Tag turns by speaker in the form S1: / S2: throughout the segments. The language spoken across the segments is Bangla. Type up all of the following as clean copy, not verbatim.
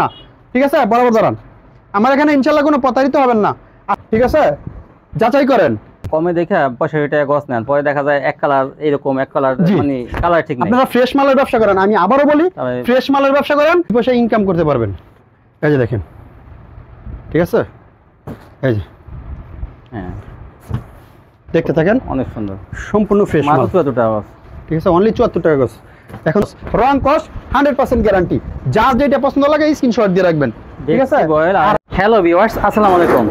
S1: না, ঠিক আছে? বরাবর দাঁড়ান, আমার এখানে ইনশাল্লাহ কোনো প্রতারিত হবেন না, ঠিক আছে? যাচাই করেন।
S2: কমে দেখে 65 টাকা গছ নেন, পরে দেখা যায় এক কালার এরকম, এক কালার মানে কালার ঠিক নেই।
S1: আপনারা ফ্রেশ মালের ব্যবসা করেন, আমি আবারও বলি ফ্রেশ মালের ব্যবসা করেন, পয়সা ইনকাম করতে পারবেন। এই যে দেখেন, ঠিক আছে? এই যে
S2: হ্যাঁ,
S1: দেখতে থাকেন,
S2: অনেক সুন্দর,
S1: সম্পূর্ণ ফ্রেশ মাল,
S2: মাত্র এত টাকা,
S1: ঠিক আছে? অনলি 74 টাকা গজ। এখন রং কস 100% গ্যারান্টি, যা যেটা পছন্দ লাগে স্ক্রিনশট দিয়ে রাখবেন, ঠিক আছে?
S2: আর হ্যালো ভিউয়ার্স, আসসালামু আলাইকুম।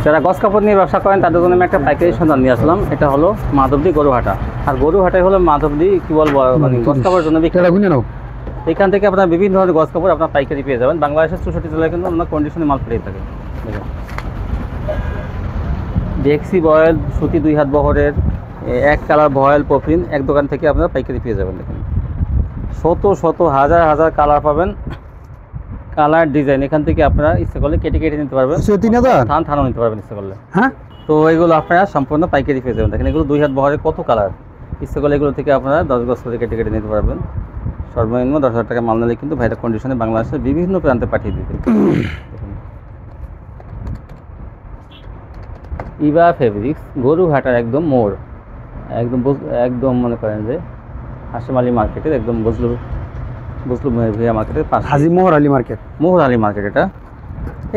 S2: যারা গস কাপড় নিয়ে ব্যবসা করেন তাদের জন্য আমি একটা পাইকারি সন্ধান নিয়ে আসলাম। এটা হলো মাধবদী গরুহাটা, আর গরুহাটাই হলো মাধবদী কি বলবো মানে গস কাপড়ের জন্য বিখ্যাত। এখান থেকে আপনার বিভিন্ন ধরনের গস কাপড় আপনার পাইকারি পেয়ে যাবেন। বাংলাদেশের 64 জেলায় কিন্তু আপনার কন্ডিশনে মাল পেয়ে থাকে। ডেক্সি বয়েল সুতি 2 হাত বহরের এক কালার বয়েল পফিন এক দোকান থেকে আপনারা পাইকারি পেয়ে যাবেন। দেখুন শত শত হাজার হাজার কালার পাবেন, কালার ডিজাইন এখান থেকে আপনারা ইচ্ছা করলে কেটে কেটে নিতে পারবেন, থানও নিতে পারবেন ইচ্ছা করলে। হ্যাঁ, তো এগুলো আপনারা সম্পূর্ণ পাইকারি পেয়ে যাবেন। দেখেন এগুলো 2 হাত বহরের কত কালার, ইচ্ছা করলে এগুলো থেকে আপনারা 10 গজ করে কেটে কেটে নিতে পারবেন। সর্বনিম্ন 10,000 টাকা মাল নিলে কিন্তু ভাইটা কন্ডিশনে বাংলাদেশের বিভিন্ন প্রান্তে পাঠিয়ে দিবেন। ইভা ফেব্রিক্স গরুহাটার একদম মোড়, একদম মনে করেন যে হাশেম আলী মার্কেটের একদম বজলু ভিয়া মার্কেটের পাশে,
S1: হাজী মোহর আলী মার্কেট,
S2: মোহর আলী মার্কেট। এটা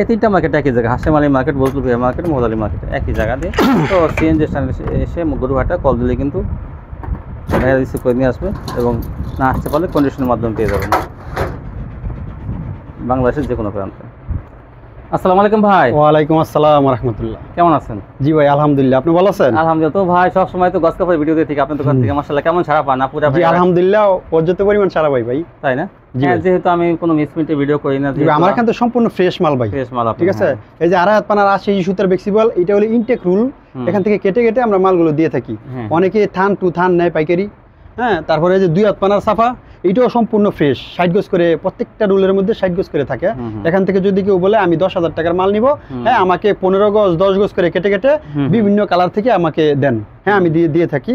S2: এই 3টা মার্কেট একই জায়গা, Hashem Ali market, Bajlu Bhiya market, Mohar Ali market একই জায়গা দিয়ে। তো সিএনজি স্ট্যান্ডে এসে গরুহাটা কল দিলে কিন্তু ভাইয়া রিসিভ করে নিয়ে আসবে, এবং না আসতে পারলে কন্ডিশনের মাধ্যমে পেয়ে যাবেন বাংলাদেশের যে কোনো প্রান্তে। আসসালামু আলাইকুম ভাই।
S1: ওয়ালাইকুম আসসালাম ওয়া রাহমাতুল্লাহ।
S2: কেমন আছেন?
S1: জি ভাই আলহামদুলিল্লাহ, আপনি ভালো আছেন?
S2: আলহামদুলিল্লাহ। তো ভাই সব সময় তো গস কাপড়ের ভিডিও দিয়ে ঠিক আপনার দোকান থেকে মাশাআল্লাহ কেমন সারা পান? পুরো
S1: জি আলহামদুলিল্লাহ, পর্যাপ্ত পরিমাণ সারা ভাই, তাই না?
S2: যেহেতু আমি কোনো মিসপ্রিন্টে ভিডিও করি না,
S1: আমার এখানে তো সম্পূর্ণ ফ্রেশ মাল ভাই, ফ্রেশ মাল, ঠিক আছে? এই যে আড়াই হাত পানার 80 সুতার ফ্লেক্সিবল, এটা হলো ইনটেক রুল, এখান থেকে কেটে কেটে আমরা মালগুলো দিয়ে থাকি। অনেকে থান টু থান নেয় পাইকারি, হ্যাঁ। তারপরে যে 2 হাত পানার সাফা, এটাও সম্পূর্ণ ফ্রেশ, 60 গজ করে, প্রত্যেকটা রুলের মধ্যে 60 গজ করে থাকে। এখান থেকে যদি কেউ বলে আমি 10,000 টাকার মাল নিব, হ্যাঁ, আমাকে 15 গজ 10 গজ করে কেটে কেটে বিভিন্ন কালার থেকে আমাকে দেন, হ্যাঁ, আমি দিয়ে থাকি।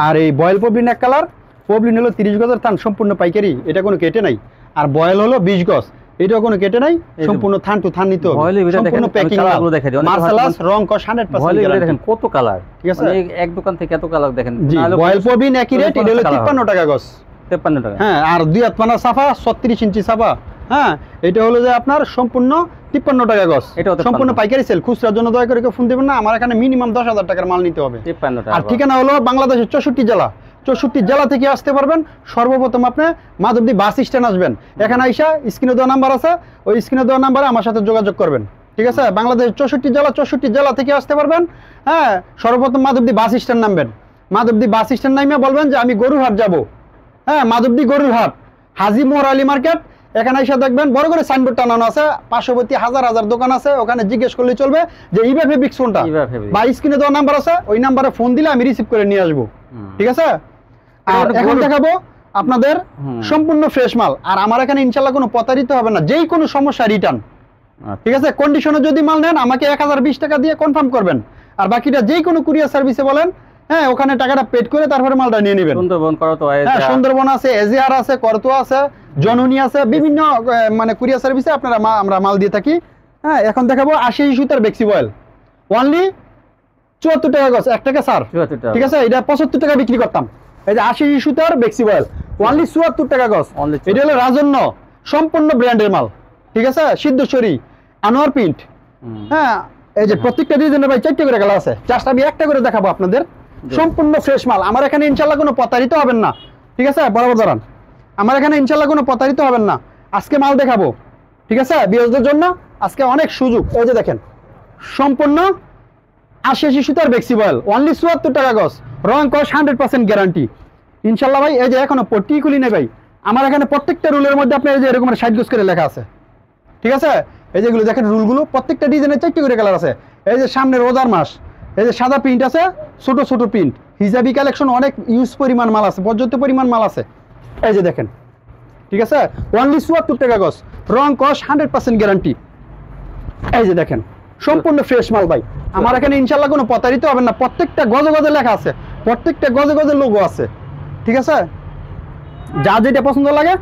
S1: আর এই বয়েল পবলিন এক কালার, পবলিন হলো 30 গজের থান, সম্পূর্ণ পাইকারি, এটা কোনো কেটে নাই। আর বয়েল হলো 20 গজ, এটাও কোনো কেটে নাই, সম্পূর্ণ থান টু থান নিতে হবে, সম্পূর্ণ প্যাকিং মার্সেলাস রং কস 100% গ্যারান্টি। দেখেন কত কালার, ঠিক আছে? এক দোকান থেকে এত কালার দেখেন। জি, বয়েল পবলিন একই রেট, এটা হলো 53 টাকা গজ, 53 টাকা, হ্যাঁ। আর 2 হাত পানা সাফা 36 ইঞ্চি সাফা, হ্যাঁ, এটা হলো যে আপনার সম্পূর্ণ 53 টাকা গজ, এটা সম্পূর্ণ পাইকারি সেল। খুচরার জন্য দয়া করে কেউ ফোন দিবেন না, আমার এখানে মিনিমাম 10,000 টাকার মাল নিতে হবে, 53 টাকা। আর ঠিকানা হলো বাংলাদেশের 64 জেলা থেকে আসতে পারবেন। সর্বপ্রথম আপনি মাধবদী বাস স্ট্যান্ড আসবেন, এখানে আইসা স্ক্রিনে দেওয়া নাম্বার আছে, ওই স্ক্রিনে দেওয়া নাম্বারে আমার সাথে যোগাযোগ করবেন, ঠিক আছে? বাংলাদেশের 64 জেলা থেকে আসতে পারবেন, হ্যাঁ। সর্বপ্রথম মাধবদী বাস স্ট্যান্ড নামবেন, মাধবদী বাস স্ট্যান্ড নামে বলবেন যে আমি গরুহাট যাব, হ্যাঁ, মাধবদী গরুহাট, হাজী মোহর আলী মার্কেট। এখানে এসে দেখবেন বড় করে সাইনবোর্ড টানানো আছে, পার্শ্ববর্তী হাজার হাজার দোকান আছে, ওখানে জিজ্ঞেস করলে চলবে যে ইভা ফেব্রিক্স কোনটা, বা স্ক্রিনে দেওয়া নাম্বার আছে, ওই নাম্বারে ফোন দিলে আমি রিসিভ করে নিয়ে আসবো, ঠিক আছে? আর এখন দেখাবো আপনাদের সম্পূর্ণ ফ্রেশ মাল। আর আমার এখানে ইনশাআল্লাহ কোনো প্রতারিত হবে না, যেই কোনো সমস্যা রিটার্ন, ঠিক আছে? কন্ডিশনে যদি মাল নেন আমাকে 1020 টাকা দিয়ে কনফার্ম করবেন, আর বাকিটা যেই কোনো কুরিয়ার সার্ভিসে বলেন, হ্যাঁ, ওখানে টাকাটা পেড করে তারপরে মালটা নিয়ে নেবেন। সুন্দরবন, করতোয়া, হ্যাঁ, সুন্দরবন আছে, এজিআর আছে, করতোয়া আছে, জননী আছে, বিভিন্ন মানে কুরিয়ার সার্ভিসে আপনারা আমরা মাল দিয়ে থাকি, হ্যাঁ। এখন দেখাবো 80 সুতার বেক্সি বয়েল, অনলি 74 টাকা গজ, 1 টাকা স্যার, ঠিক আছে? এটা 75 টাকা বিক্রি করতাম। এই যে 80 সুতার বেক্সি বয়েল, অনলি 74 টাকা গজ। এটা হলো রাজন্য, সম্পূর্ণ ব্র্যান্ডের মাল, ঠিক আছে? সিদ্ধেশ্বরী, আনোয়ার প্রিন্ট, হ্যাঁ। এই যে প্রত্যেকটা ডিজাইনের ভাই 4টা করে কালার আছে, জাস্ট আমি একটা করে দেখাবো আপনাদের, সম্পূর্ণ ফ্রেশ মাল। আমার এখানে ইনশাআল্লাহ কোনো প্রতারিত হবেন না, ঠিক আছে? বরাবর দাঁড়ান, আমার এখানে ইনশাআল্লাহ কোনো প্রতারিত হবেন না। আজকে মাল দেখাবো, ঠিক আছে? বিরোধীদের জন্য আজকে অনেক সুযোগ। এই যে দেখেন সম্পূর্ণ 80 সুতার বেক্সি বয়েল, অনলি 74 টাকা গজ, রং কস 100% গ্যারান্টি ইনশাআল্লাহ ভাই। এই যে এখনো পট্টি খুলি নেই ভাই, আমার এখানে প্রত্যেকটা রুলের মধ্যে আপনার এই যে এরকম 60 গজ করে লেখা আছে, ঠিক আছে? এই যেগুলো দেখেন রুলগুলো, প্রত্যেকটা ডিজাইনের 4টি করে কালার আছে। এই যে সামনে রোজার মাস, এই যে সাদা প্রিন্ট আছে, ছোট ছোট প্রিন্ট, হিজাবি কালেকশন, অনেক ইউজ পরিমাণ মাল আছে, পর্যাপ্ত পরিমাণ মাল আছে। এই যে দেখেন, ঠিক আছে? অনলি 74 টাকা গজ, রং কস 100% গ্যারান্টি। এই যে দেখেন সম্পূর্ণ ফ্রেশ মাল ভাই, আমার এখানে ইনশাআল্লাহ কোনো প্রতারিত হবে না। প্রত্যেকটা গজে গজে লেখা আছে, প্রত্যেকটা গজে গজে লোগো আছে, ঠিক আছে? যা যেটা পছন্দ লাগে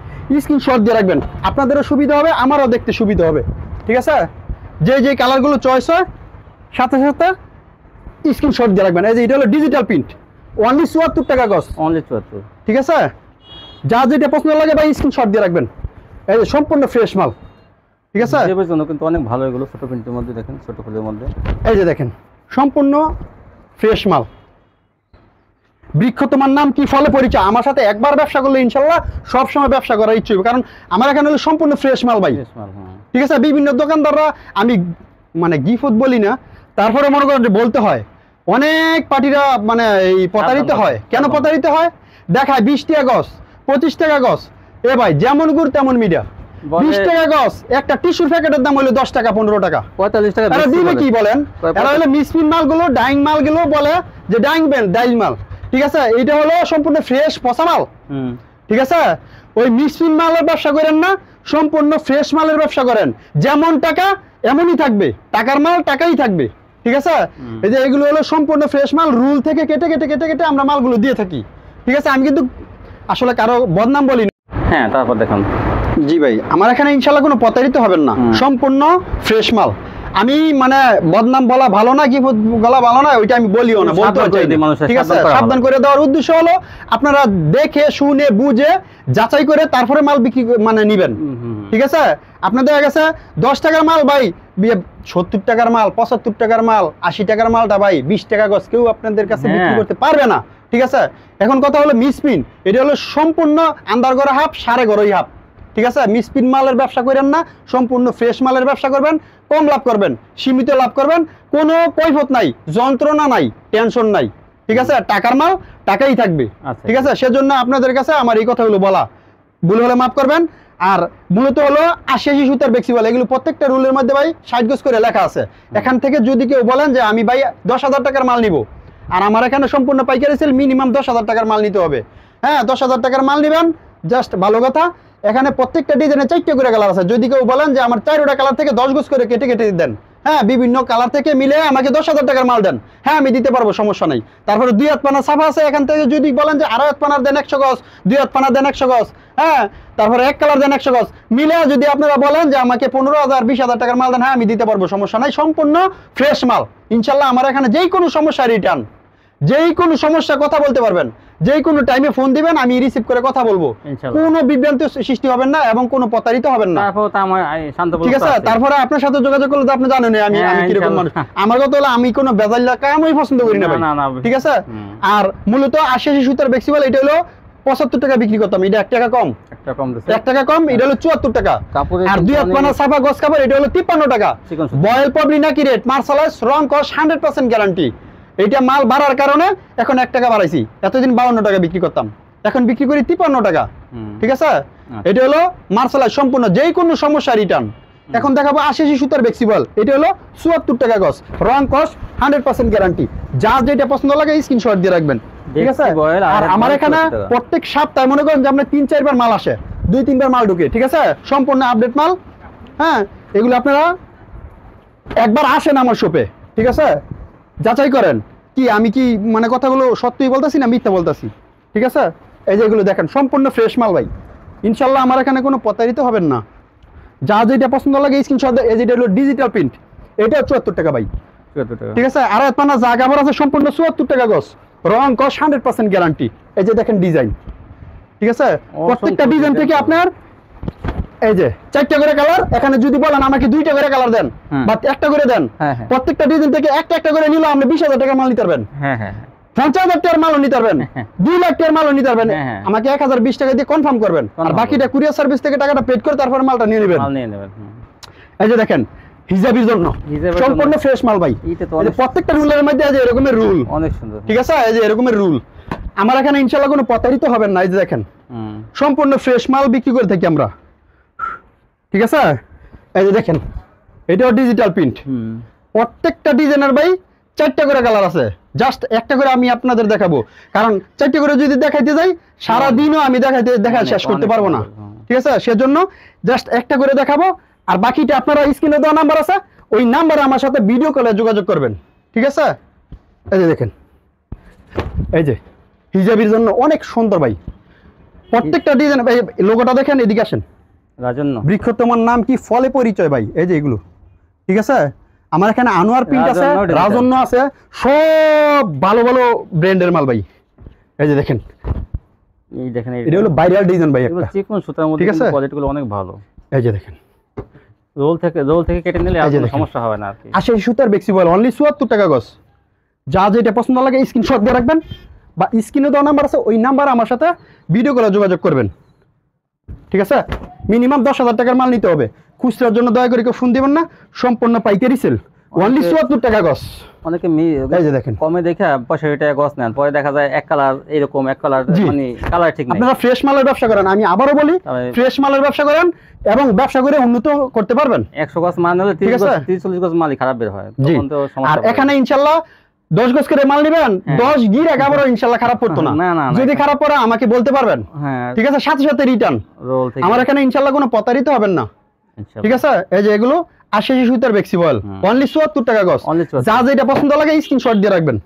S1: স্ক্রিনশট দিয়ে রাখবেন, আপনাদেরও সুবিধা হবে, আমারও দেখতে সুবিধা হবে। ঠিক আছে, যে কালারগুলো চয়েস হয় সাথে সাথে স্ক্রিনশট দিয়ে রাখবেন। এই যে এটা হলো ডিজিটাল প্রিন্ট, অনলি ৭৪ টাকা গজ,
S2: অনলি ৭৪।
S1: ঠিক আছে, যা যেটা পছন্দ লাগে ভাই স্ক্রিনশট দিয়ে রাখবেন। এই যে সম্পূর্ণ ফ্রেশ মাল, ঠিক আছে,
S2: জেবের জন্য কিন্তু অনেক ভালো এগুলো, ছোট প্রিন্টের মধ্যে দেখেন, ছোট ফুলের মধ্যে।
S1: এই যে দেখেন সম্পূর্ণ ফ্রেশ মাল। বৃক্ষ তোমার নাম কি ফলে পরিচয়, আমার সাথে একবার ব্যবসা করলে ইনশাল্লাহ সবসময় ব্যবসা করার ইচ্ছে হবে, কারণ আমার এখানে হলো সম্পূর্ণ ফ্রেশ মাল ভাই। ঠিক আছে, বিভিন্ন দোকানদাররা, আমি মানে গিফট বলি না, তারপরে মনে করেন যে বলতে হয়, অনেক পার্টিরা মানে এই প্রতারিত হয়। কেন প্রতারিত হয়? দেখায় 20 টাকা গজ, 25 টাকা গজ। এ ভাই যেমন গুড় তেমন মিডিয়া, 20 টাকা গজ, একটা টিস্যুর প্যাকেটের দাম হলো 10 টাকা 15 টাকা
S2: 45 টাকা।
S1: এরা দিবে কি বলেন? এরা হলো মিসপিন মালগুলো, ডাইং মালগুলো বলে যে ডাইং বেল ডাইল মাল। ঠিক আছে, এইটা হলো সম্পূর্ণ ফ্রেশ পচা মাল। ঠিক আছে, ওই মিসপিন মালের ব্যবসা করেন না, সম্পূর্ণ ফ্রেশ মালের ব্যবসা করেন। যেমন টাকা এমনই থাকবে, টাকার মাল টাকাই থাকবে। ঠিক আছে, এই যে এগুলো হলো সম্পূর্ণ ফ্রেশ মাল, রুল থেকে কেটে কেটে কেটে কেটে আমরা মালগুলো দিয়ে থাকি। ঠিক আছে, আমি কিন্তু আসলে কারো বদনাম বলি না।
S2: হ্যাঁ, তারপর দেখুন,
S1: জি ভাই, আমার এখানে ইনশাল্লাহ কোনো প্রতারিত হবেন না, সম্পূর্ণ ফ্রেশ মাল। আমি মানে বদনাম বলা ভালো না, কি বলা ভালো না, ওইটা আমি বলিও না, বলতে চাই না। ঠিক আছে, সাবধান করে দেওয়ার উদ্দেশ্য হলো আপনারা দেখে শুনে বুঝে যাচাই করে তারপরে মাল বিক্রি মানে নিবেন। ঠিক আছে, আপনাদের দেখা গেছে 10 টাকার মাল ভাই 70 টাকার মাল, 75 টাকার মাল, 80 টাকার মালটা ভাই 20 টাকা গজ কেউ আপনাদের কাছে বিক্রি করতে পারবে না। ঠিক আছে, এখন কথা হলো মিসপিন, এটা হলো সম্পূর্ণ আন্দার গড়া হাফ, সাড়ে গড়ই হাফ। ঠিক আছে, মিসপিন মালের ব্যবসা করেন না, সম্পূর্ণ ফ্রেশ মালের ব্যবসা করবেন, কম লাভ করবেন, সীমিত লাভ করবেন, কোনো কৈফত নাই, যন্ত্রণা নাই, টেনশন নাই। ঠিক আছে, টাকার মাল টাকাই থাকবে। ঠিক আছে, সেজন্য আপনাদের কাছে আমার এই কথাগুলো বলা, ভুল হলে মাফ করবেন। আর মূলত হলো ৮০ সুতার বেক্সি বলে, এগুলো প্রত্যেকটা রুলের মধ্যে ভাই ৬০ গজ করে লেখা আছে। এখান থেকে যদি কেউ বলেন যে আমি ভাই ১০,০০০ টাকার মাল নিব, আর আমার এখানে সম্পূর্ণ পাইকারি সেল, মিনিমাম ১০,০০০ টাকার মাল নিতে হবে। হ্যাঁ, ১০,০০০ টাকার মাল নেবেন, জাস্ট ভালো কথা। এখানে প্রত্যেকটা ডিজাইনে 4টে করে কালার আছে। যদি কেউ বলেন যে আমার 4টা কালার থেকে 10 গজ করে কেটে কেটে দেন, হ্যাঁ, বিভিন্ন কালার থেকে মিলে আমাকে 10,০০০ টাকার মাল দেন, হ্যাঁ আমি দিতে পারবো, সমস্যা নাই। তারপরে 2 হাত পানা সাফা আছে, এখান থেকে যদি বলেন যে 2.5 হাত পানার দেন 100 গজ, 2 হাত পানা দেন 100 গজ, হ্যাঁ, তারপরে 1 কালার দেন 100 গজ, মিলে যদি আপনারা বলেন যে আমাকে 15,000 20,000 টাকার মাল দেন, হ্যাঁ আমি দিতে পারবো, সমস্যা নাই। সম্পূর্ণ ফ্রেশ মাল ইনশাল্লাহ। আমার এখানে যেই কোনো সমস্যা রিটার্ন, যেই কোনো সমস্যা কথা বলতে পারবেন, যেই কোনো টাইমে ফোন দিবেন, আমি রিসিভ করে কথা বলবো, কোনো বিভ্রান্তি সৃষ্টি হবেন না এবং কোনো প্রতারিত হবেন না। ঠিক আছে, তারপরে আপনার সাথে যোগাযোগ করলে তো আপনি জানেন আমি কিরকম মানুষ। আমার কথা হলো আমি কোনো বেজাইলা কামই পছন্দ করি না ভাই। ঠিক আছে, আর মূলত ৮০ সুতার বেক্সি বলে, এটা হলো ৭৫ টাকা বিক্রি করতাম, এটা 1 টাকা কম, 1 টাকা কম, এটা হলো ৭৪ টাকা। আর 2 হাত পানা সাফা গজ কাপড়, এটা হলো 53 টাকা। বয়েল পবলিনা কি রেট, মার্শালাইজ রং কস 100% গ্যারান্টি। এইটা মাল বাড়ার কারণে এখন 1 টাকা বাড়াইছি, এতদিন 52 টাকা বিক্রি করতাম, এখন বিক্রি করি 53 টাকা। ঠিক আছে, এটা হলো মার্শালাইজ সম্পূর্ণ, যেই কোনো সমস্যা রিটার্ন। এখন দেখাবো ৮০ সুতার বেক্সিবল, এটা হলো ৭৪ টাকা গজ, রং কস 100% গ্যারান্টি। যা যেটা পছন্দ লাগে স্ক্রিনশট দিয়ে রাখবেন। ঠিক আছে, আর আমার এখানে প্রত্যেক সপ্তাহে মনে করেন যে আপনার 3-4 বার মাল আসে, 2-3 বার মাল ঢুকে। ঠিক আছে, সম্পূর্ণ আপডেট মাল। হ্যাঁ, এগুলো আপনারা একবার আসেন আমার শপে, ঠিক আছে, যাচাই করেন কি আমি কি মানে কথাগুলো সত্যি বলতেছি না মিথ্যা বলতেছি। ঠিক আছে, এই যে এগুলো দেখেন সম্পূর্ণ ফ্রেশ মাল ভাই, ইনশাল্লাহ আমার এখানে কোনো প্রতারিত হবেন না। যা যেটা পছন্দ লাগে স্ক্রিনশট, এই যেটা হলো ডিজিটাল প্রিন্ট, এটা ৭৪ টাকা ভাই। ঠিক আছে, আর এক পানা যা কাপড় আছে সম্পূর্ণ ৭৪ টাকা গজ, রং কস 100% গ্যারান্টি। এই যে দেখেন ডিজাইন, ঠিক আছে, প্রত্যেকটা ডিজাইন থেকে আপনার এই যে 4টা করে কালার, এখানে যদি বলেন আমাকে 2টা করে কালার দেন বা 1টা করে দেন, প্রত্যেকটা ডিজাইন থেকে একটা একটা করে নিলে আপনি 20,000 টাকার মাল নিতে পারবেন, 50,000 টাকার মালও নিতে পারবেন, 2 লাখ টাকার মালও নিতে পারবেন। আমাকে 1020 টাকা দিয়ে কনফার্ম করবেন, আর বাকিটা কুরিয়ার সার্ভিস থেকে টাকাটা পেড করে তারপরে মালটা নিয়ে নেবেন। এই যে দেখেন হিজাবির জন্য সম্পূর্ণ ফ্রেশ মাল ভাই, প্রত্যেকটা রুলের মধ্যে আছে এরকমের রুল, অনেক সুন্দর। ঠিক আছে, এই যে এরকমের রুল আমার এখানে ইনশাআল্লাহ কোনো প্রতারিত হবেন না। এই যে দেখেন সম্পূর্ণ ফ্রেশ মাল বিক্রি করে থাকি আমরা। ঠিক আছে, এই যে দেখেন এটাও ডিজিটাল প্রিন্ট, প্রত্যেকটা ডিজাইনের ভাই 4টা করে কালার আছে, জাস্ট একটা করে আমি আপনাদের দেখাবো, কারণ 4টা করে যদি দেখাইতে যাই সারা দিনও আমি দেখা শেষ করতে পারবো না। ঠিক আছে, সেজন্য জাস্ট একটা করে দেখাবো, আর বাকিটা আপনারা স্ক্রিনে দেওয়া নাম্বার আছে, ওই নাম্বারে আমার সাথে ভিডিও কলে যোগাযোগ করবেন। ঠিক আছে, এই যে দেখেন এই যে হিজাবির জন্য অনেক সুন্দর ভাই, প্রত্যেকটা ডিজাইন ভাই, লোগোটা দেখেন, এদিকে আসেন।
S2: রাজন্য
S1: বৃক্ষ তোমার নাম কি, ফলে পরিচয় ভাই, এই যে এগুলো, ঠিক আছে। আমার এখানে আনোয়ার প্রিন্ট আছে, রাজন্য আছে, সব ভালো ভালো ব্র্যান্ডের মাল ভাই। এই যে দেখেন,
S2: এই দেখেন,
S1: এটা হলো ভাইরাল ডিজাইন ভাই একটা,
S2: চিকন সুতার মধ্যে,
S1: ঠিক আছে,
S2: কোয়ালিটিগুলো অনেক ভালো।
S1: এই যে দেখেন,
S2: রোল থেকে কেটে নিলে আর কোনো সমস্যা হবে না আর কি।
S1: 80 সুতার ফ্লেক্সিবল, অনলি 74 টাকা গজ। যা যেটা পছন্দ লাগে স্ক্রিনশট দিয়ে রাখবেন, বা স্ক্রিনে দেওয়া নাম্বার আছে, ওই নাম্বার আমার সাথে ভিডিও করে যোগাযোগ করবেন, ঠিক আছে। মিনিমাম 10,000 টাকার মাল নিতে হবে। খুচরার জন্য দয়া করে কেউ ফোন দিবেন না, সম্পূর্ণ পাইকারি সেল, অনলি 74 টাকা গজ।
S2: অনেকে
S1: এই যে দেখেন,
S2: কমে দেখে 65 টাকা গজ নেন, পরে দেখা যায় এক কালার এরকম, এক কালার মানে কালার ঠিক নেই।
S1: আপনারা ফ্রেশ মালের ব্যবসা করেন, আমি আবারও বলি, ফ্রেশ মালের ব্যবসা করেন এবং ব্যবসা করে উন্নত করতে পারবেন।
S2: 100 গজ মাল নিলে 30-40 গজ মালই খারাপ বের হয়, তখন তো সমস্যা।
S1: আর এখানে ইনশাআল্লাহ 10 গজ করে মাল নেবেন, 10 গির আবারও ইনশাআল্লাহ খারাপ করতো না। যদি খারাপ পড়ে আমাকে বলতে পারবেন, ঠিক আছে, সাথে সাথে রিটার্ন। আমার এখানে ইনশাআল্লাহ কোনো প্রতারিত হবেন না, ঠিক আছে। এই যে এগুলো 80 সুতার ফ্লেক্সিবল, অনলি 74 টাকা গজ। যা যেটা পছন্দ লাগে স্ক্রিনশট দিয়ে রাখবেন।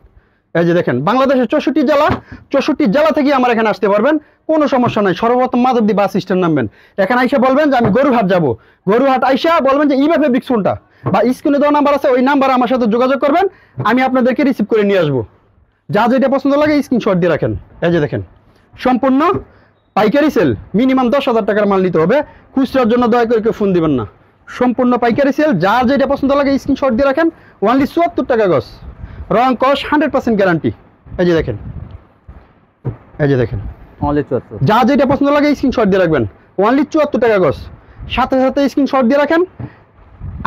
S1: এই যে দেখেন, বাংলাদেশের 64 জেলা থেকে আমার এখানে আসতে পারবেন, কোনো সমস্যা নাই। সর্বপ্রথম মাধবদী বাস স্ট্যান্ড নামবেন, এখানে আইসা বলবেন যে আমি গরুহাট যাব, গরুহাট আইসা বলবেন যে ইবা ফেব্রিক্স কোনটা, বা স্ক্রিনে দেওয়া নাম্বার আছে, ওই নাম্বারে আমার সাথে যোগাযোগ করবেন, আমি আপনাদেরকে রিসিভ করে নিয়ে আসবো। যা যেটা পছন্দ লাগে স্ক্রিনশট দিয়ে রাখেন। এই যে দেখেন, সম্পূর্ণ পাইকারি সেল, মিনিমাম 10,000 টাকার মাল নিতে হবে। খুচরার জন্য দয়া করে কেউ ফোন দিবেন না, সম্পূর্ণ পাইকারি সেল। যার যেটা পছন্দ লাগে স্ক্রিনশট দিয়ে রাখেন, অনলি 74 টাকা গজ, রং কস 100% গ্যারান্টি। এই যে দেখেন, এই যে দেখেন,
S2: অনলি 74।
S1: যা যেটা পছন্দ লাগে স্ক্রিনশট দিয়ে রাখবেন, অনলি 74 টাকা গজ। সাথে সাথে স্ক্রিনশট দিয়ে রাখেন,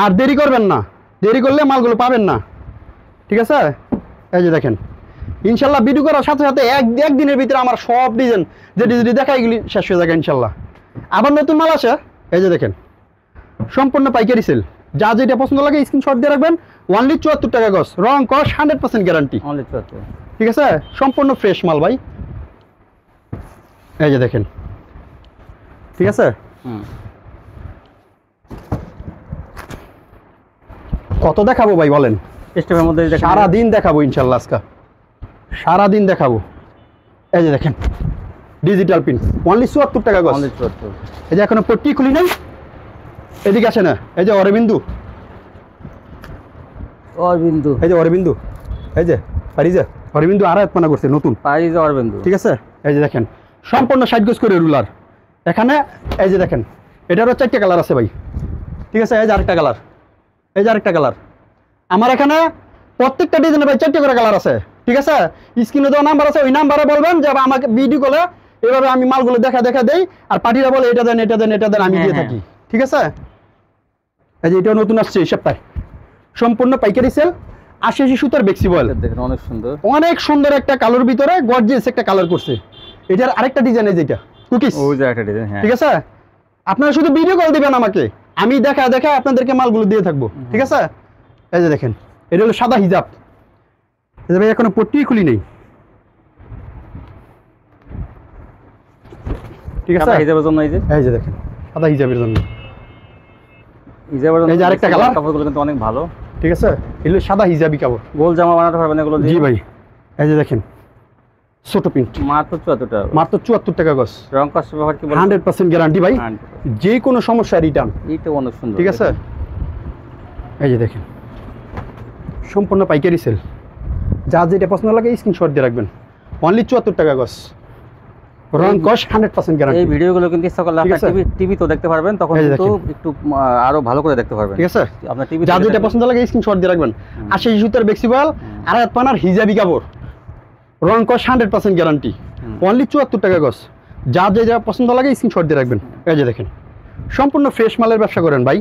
S1: আর দেরি করবেন না, দেরি করলে মালগুলো পাবেন না, ঠিক আছে। এই যে দেখেন, ইনশাল্লাহ ভিডিও করার সাথে সাথে একদিনের ভিতরে আমার সব ডিজাইন যেটি দেখা এগুলি শেষ হয়ে যাবে ইনশাল্লাহ। আবার নতুন মাল আসে। এই যে দেখেন, সম্পূর্ণ পাইকারি সেল। যা যেটা পছন্দ লাগে স্ক্রিনশট দিয়ে রাখবেন, অনলি 74 টাকা গজ, রং কস 100% গ্যারান্টি,
S2: অনলি 74,
S1: ঠিক আছে। সম্পূর্ণ ফ্রেশ মাল ভাই। এই যে দেখেন, ঠিক আছে। কত দেখাবো ভাই বলেন,
S2: স্টেপের মধ্যে
S1: সারাদিন দেখাবো ইনশাল্লাহ, আজকে সারাদিন দেখাবো। এই যে দেখেন, ডিজিটাল পিন, অনলি 74 টাকা গজ।
S2: অনলি 74।
S1: এই যে এখনো পট্টি খুলি নাই, এদিকে আসে না। এই যে অরবিন্দু,
S2: অরবিন্দু,
S1: এই যে অরবিন্দু, এই যে পারিজা অরবিন্দু আড়াত পানা করছে নতুন,
S2: পারিজা অরবিন্দু,
S1: ঠিক আছে। এই যে দেখেন, সম্পূর্ণ 60 গজ করে রুলার। এখানে এই যে দেখেন, এটারও 4টা কালার আছে ভাই, ঠিক আছে। এই যে আরেকটা কালার, এই যে আরেকটা কালার। আমার এখানে প্রত্যেকটা ডিজাইনে ভাই 4টা করে কালার আছে, ঠিক আছে। স্ক্রিনে দেওয়া নাম্বার আছে, ওই নাম্বারে বলবেন যে আমাকে ভিডিও কলে এভাবে আমি মালগুলো দেখা দেই, আর পার্টিরা বলে এটা দেন এটা দেন এটা দেন, আমি দিয়ে থাকি, ঠিক আছে। এই যে এটা নতুন আসছে এই সপ্তাহে, সম্পূর্ণ পাইকারি সেল, 80 সুতার ফ্লেক্সিবল।
S2: দেখেন অনেক সুন্দর,
S1: অনেক সুন্দর একটা কালার ভিতরে গর্জিয়াস একটা কালার করছে। এটার আরেকটা ডিজাইন, এই যেটা কুকিজ,
S2: ওই যে একটা ডিজাইন, হ্যাঁ,
S1: ঠিক আছে। আপনারা শুধু ভিডিও কল দিবেন আমাকে, আমি দেখা আপনাদেরকে মালগুলো দিয়ে থাকবো, ঠিক আছে। এই যে দেখেন, এটা হলো সাদা হিজাব। এই যে ভাই এখনো পট্টি খুলি নেই, ঠিক আছে।
S2: হিজাবের জন্য এই
S1: যে দেখেন, সাদা হিজাবের জন্য,
S2: হিজাবের জন্য।
S1: এই যে আরেকটা কালার,
S2: কাপড়গুলো কিন্তু অনেক ভালো,
S1: ঠিক আছে। এগুলো সাদা হিজাবি কাপড়,
S2: গোল জামা বানাতে পারবেন এগুলো দিয়ে।
S1: জি ভাই। এই যে দেখেন, ছোট প্রিন্ট,
S2: মাত্র 74 টাকা,
S1: মাত্র 74 টাকা গজ।
S2: রং কষ্ট ব্যবহার কি বলেন,
S1: 100% গ্যারান্টি ভাই, যে কোনো সমস্যা রিটার্ন।
S2: এইটা অনেক সুন্দর,
S1: ঠিক আছে। এই যে দেখেন, সম্পূর্ণ পাইকারি সেল। যা যেটা পছন্দ লাগে স্ক্রিনশট দিয়ে রাখবেন, অনলি 74 টাকা গজ, রং কস 100% গ্যারান্টি।
S2: এই ভিডিওগুলো কিন্তু ইচ্ছা করলে আপনি টিভি তো দেখতে পারবেন, তখন কিন্তু একটু আরো ভালো করে দেখতে পারবেন,
S1: ঠিক আছে।
S2: আপনার টিভি
S1: যা যেটা পছন্দ লাগে স্ক্রিনশট দিয়ে রাখবেন। 80 সুতার ফ্লেক্সিবল, আড়াত পানার হিজাবি কাপড়, রং কস 100% গ্যারান্টি, অনলি 74 টাকা গজ। যা যেটা পছন্দ লাগে স্ক্রিনশট দিয়ে রাখবেন। এই যে দেখেন, সম্পূর্ণ ফ্রেশ মালের ব্যবসা করেন ভাই,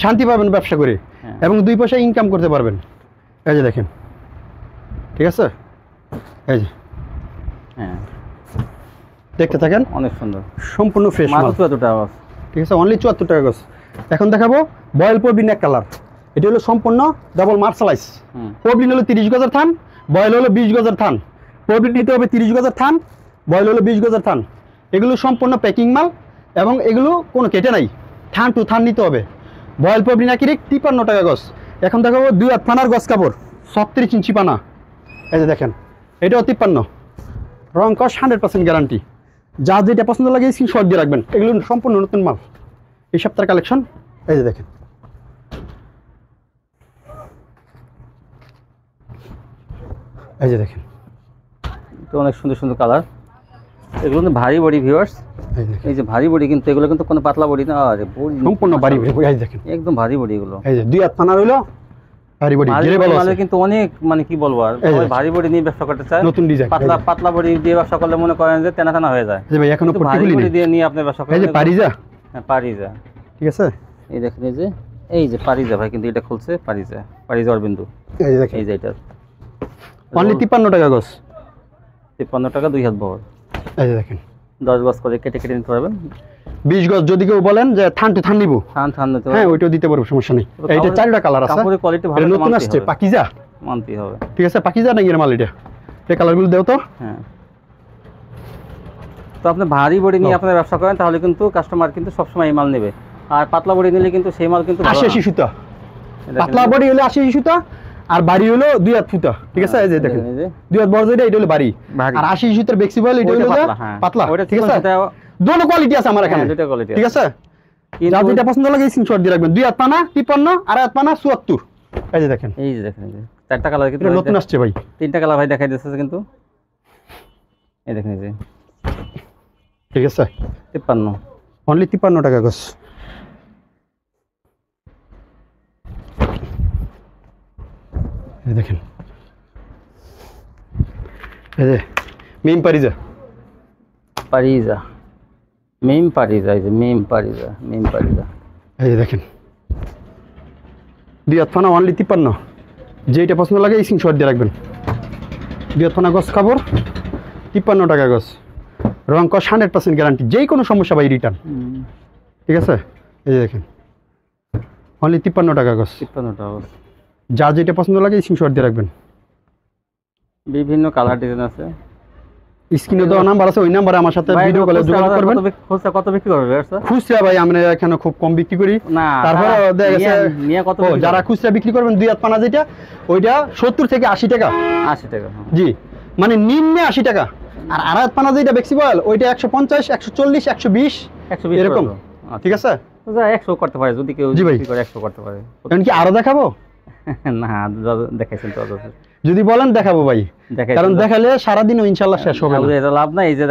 S1: শান্তি পাবেন ব্যবসা করে, এবং 2 পয়সা ইনকাম করতে পারবেন। এই যে দেখেন, ঠিক আছে। এই যে,
S2: হ্যাঁ,
S1: দেখতে থাকেন,
S2: অনেক সুন্দর,
S1: সম্পূর্ণ ফ্রেশ মাল,
S2: মাত্র 74 টাকা,
S1: ঠিক আছে। অনলি 74 টাকা গজ। এখন দেখাবো বয়েল পবলিন এক কালার। এটা হলো সম্পূর্ণ ডাবল মার্শালাইজ। পবলিন হলো 30 গজের থান, বয়েল হলো 20 গজের থান। পবলিন নিতে হবে 30 গজের থান, বয়েল হলো 20 গজের থান। এগুলো সম্পূর্ণ প্যাকিং মাল, এবং এগুলো কোনো কেটে নাই, থান টু থান নিতে হবে। বয়েল পবলিন আকিরিক 53 টাকা গজ। এখন দেখাবো 2 হাত পানার গজ কাপড়, 36 ইঞ্চি পানা। এই যে দেখেন, এটাও 53, রং কস 100% গ্যারান্টি। যা যেটা পছন্দ লাগে স্ক্রিনশট দিয়ে রাখবেন, এগুলো সম্পূর্ণ নতুন মাল, এই সপ্তাহের কালেকশন। এই যে দেখেন, এই যে দেখেন,
S2: তো অনেক সুন্দর সুন্দর কালার, এগুলো কিন্তু ভারী বডি ভিউয়ার্স। এই যে ভারী বডি, কিন্তু এগুলো কিন্তু কোনো পাতলা বডি না, আরে বডি
S1: সম্পূর্ণ ভারী বডি। এই দেখেন
S2: একদম ভারী বডি এগুলো।
S1: এই যে 2 হাত পানা হইলো ভারী বডি, গেরে ভালো আছে
S2: কিন্তু অনেক মানে কি বলবো আর, সবাই ভারী বডি নিয়ে ব্যবসা করতে চায়,
S1: নতুন ডিজাইন।
S2: পাতলা বডি দিয়ে ব্যবসা করলে মনে করেন যে টানা টানা হয়ে যায়।
S1: এই ভাই এখনো
S2: ভারী বডি দিয়ে নিয়ে আপনি ব্যবসা করেন।
S1: এই যে পারিজা,
S2: হ্যাঁ পারিজা,
S1: ঠিক আছে।
S2: এই দেখেন এই যে পারিজা ভাই, কিন্তু এটা খুলছে পারিজা অরবিন্দু।
S1: এই যে দেখেন,
S2: এই যে এটা
S1: অনলি 53 টাকা গজ,
S2: 53 টাকা 2 হাত বহর।
S1: এই যে দেখেন
S2: 10 গজ করে কেটে কেটে নিতে পারবেন।
S1: 20 গজ যদি কেউ বলেন যে থান টু থান নিব,
S2: থান নিতে
S1: হ্যাঁ ওইটাও দিতে পারবো, সমস্যা নেই। এইটা 4টা কালার আছে,
S2: কাপড়ের কোয়ালিটি ভালো,
S1: এটা নতুন আসছে পাকিজা,
S2: মানতে হবে।
S1: ঠিক আছে, পাকিজা না এর মাল এটা, এই কালারগুলো দাও তো।
S2: হ্যাঁ, তো আপনি ভারী বডি নিয়ে আপনার ব্যবসা করেন তাহলে কিন্তু কাস্টমার কিন্তু সবসময় এই মাল নেবে, আর পাতলা বডি নিলে কিন্তু সেই মাল কিন্তু
S1: 80 সুতা, পাতলা বডি হলে 80 সুতা, আর বাড়ি হলো 2 হাত ফুটা, ঠিক আছে। এই যে দেখেন 2 হাত বড় যেটা, এটা হলো বাড়ি, আর 80 সুতার ফ্লেক্সিবল, এটা হলো পাতলা, ঠিক আছে। দোনো কোয়ালিটি আছে আমার এখানে,
S2: দুটো কোয়ালিটি,
S1: ঠিক আছে। যা যেটা পছন্দ লাগে স্ক্রিনশট দিয়ে রাখবেন। 2 হাত পানা 53, আর হাত পানা 74। এই যে দেখেন,
S2: এই যে দেখেন 4টা কালার কিন্তু
S1: নতুন আসছে ভাই,
S2: 3টা কালার ভাই দেখাই দিতেছে কিন্তু। এই দেখেন এই যে,
S1: ঠিক আছে
S2: 53,
S1: অনলি 53 টাকা গজ। এই দেখেন, এই যে মিম পারিজা,
S2: মিম পারিজা, এই যে মিম পারিজা।
S1: এই যে দেখেন 2 হাত পানা অনলি 53, যেটা পছন্দ লাগে স্ক্রিনশট দিয়ে রাখবেন। 2 হাত পানা গজ কাপড় 53 টাকা গজ, রং কস 100% গ্যারান্টি, যে কোনো সমস্যা ভাই রিটার্ন, ঠিক আছে। এই যে দেখেন অনলি 53 টাকা গজ,
S2: 53 টাকা গজ।
S1: যার যেটা পছন্দ লাগে স্ক্রিনশট দিয়ে রাখবেন।
S2: বিভিন্ন কালার ডিজাইন আছে,
S1: স্ক্রিনে দেওয়া নাম্বার আছে, ওই নাম্বারে আমার সাথে ভিডিও কলে যোগাযোগ করবেন।
S2: খুচরা কত বিক্রি করবে স্যার?
S1: খুচরা ভাই আমরা এখানে খুব কম বিক্রি করি না, তারপরে দেখা গেছে যারা খুচরা বিক্রি করবেন 2 হাত পানা যেটা, ওইটা 70 থেকে 80 টাকা।
S2: 80 টাকা,
S1: জি, মানে নিম্নে 80 টাকা। আর আর হাত পানা যেটা ফ্লেক্সিবল, ওইটা 150, 140, 120 এরকম, ঠিক আছে।
S2: 100 করতে পারে যদি কেউ বিক্রি করে, 100 করতে পারে।
S1: কারণ কি আরো দেখাবো?
S2: না দেখাইছেন তো,
S1: যদি বলেন দেখাবো ভাই, কারণ দেখালে সারাদিনও ইনশাআল্লাহ শেষ হবে না,
S2: এটা লাভ না। এই যে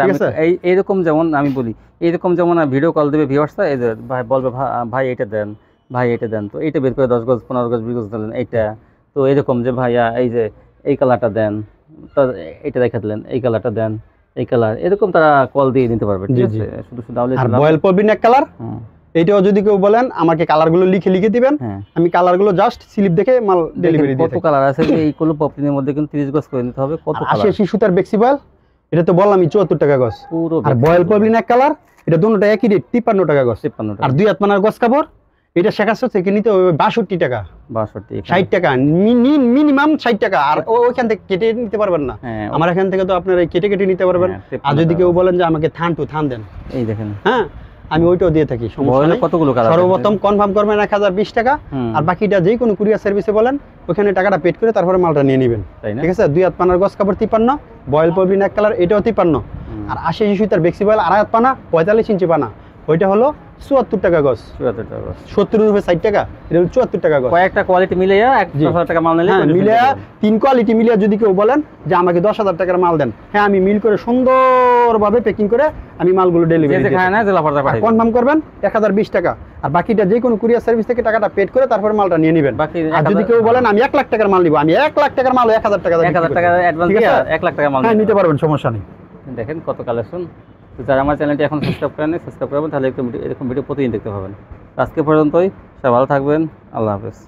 S2: এইরকম যেমন আমি বলি, এইরকম যেমন ভিডিও কল দেবে ভিউয়ার্সরা, এই যে ভাই বলবে ভাই এটা দেন, ভাই এটা দেন, তো এইটা বের করে 10 গজ 15 গজ 20 গজ দিলেন এইটা, তো এরকম যে ভাইয়া এই যে এই কালারটা দেন, তো এইটা দেখা দিলেন, এই কালারটা দেন, এই কালার, এরকম তারা কল দিয়ে নিতে পারবে, ঠিক আছে। শুধু
S1: আর বয়েল পবিন এক কালার, এইটাও যদি কেউ বলেন আমাকে কালারগুলো লিখে দিবেন, আমি কালারগুলো জাস্ট স্লিপ দেখে মাল ডেলিভারি দিই।
S2: কত কালার আছে এই কোন পপলিনের মধ্যে, কিন্তু 30 গজ করে নিতে হবে। কত কালার?
S1: 80 সুতার ফ্লেক্সিবল, এটা তো বললামই 74 টাকা গজ পুরো। আর বয়েল পবিন এক কালার, এটা দুটোটা একই রেট 53 টাকা গজ। 53 টাকা। আর 2 হাত পানার গজ কাপড়, এটা শেখাচ্ছে থেকে নিতে হবে 62 টাকা, 60 টাকা মিনিমাম 60 টাকা। আর ওইখান থেকে কেটে নিতে পারবেন না, আমার এখান থেকে তো আপনারা কেটে নিতে পারবেন। আর যদি কেউ বলেন যে আমাকে থান টু থান দেন, এই দেখেন, হ্যাঁ আমি ওইটাও দিয়ে থাকি।
S2: কতগুলো কালার?
S1: সর্বপ্রথম কনফার্ম করবেন 1020 টাকা, আর বাকিটা যে কোনো কুরিয়ার সার্ভিসে বলেন, ওখানে টাকাটা পেড করে তারপরে মালটা নিয়ে নেবেন, ঠিক আছে। 2 হাত পানার গজ কাপড় 53, বয়েল পবিন এক কালার, এটাও 53। আর 80 সুতার ফ্লেক্সিবল আর হাত পানা 45 ইঞ্চি পানা, ওইটা হলো 74 টাকা গজ। 74 টাকা গজ, 70 রুপে 60 টাকা, এটা হলো 74 টাকা গজ।
S2: কয়েকটা কোয়ালিটি মিলে 10,000 টাকা মাল নিলে,
S1: মিলে 3 কোয়ালিটি মিলে যদি কেউ বলেন যে আমাকে 10,000 টাকার মাল দেন, হ্যাঁ আমি মিল করে সুন্দরভাবে প্যাকিং করে আমি মালগুলো ডেলিভারি দিই। কনফার্ম করবেন 1020 টাকা, আর বাকিটা যে কোনো কুরিয়ার সার্ভিস থেকে টাকাটা পেড করে তারপরে মালটা নিয়ে নেবেন। আর যদি কেউ বলেন আমি 1 লাখ টাকার মাল নিব, আমি 1 লাখ টাকার মাল 1000 টাকা অ্যাডভান্স দিয়ে 1 লাখ টাকা মাল নিতে পারবেন, সমস্যা নেই।
S2: দেখেন কত কালেকশন। তো যারা আমার চ্যানেলটি এখন সাবস্ক্রাইব করেন, সাবস্ক্রাইব করবেন, তাহলে এরকম ভিডিও প্রতিদিন দেখতে পাবেন। আজকে পর্যন্তই, সবাই ভালো থাকবেন, আল্লাহ হাফেজ।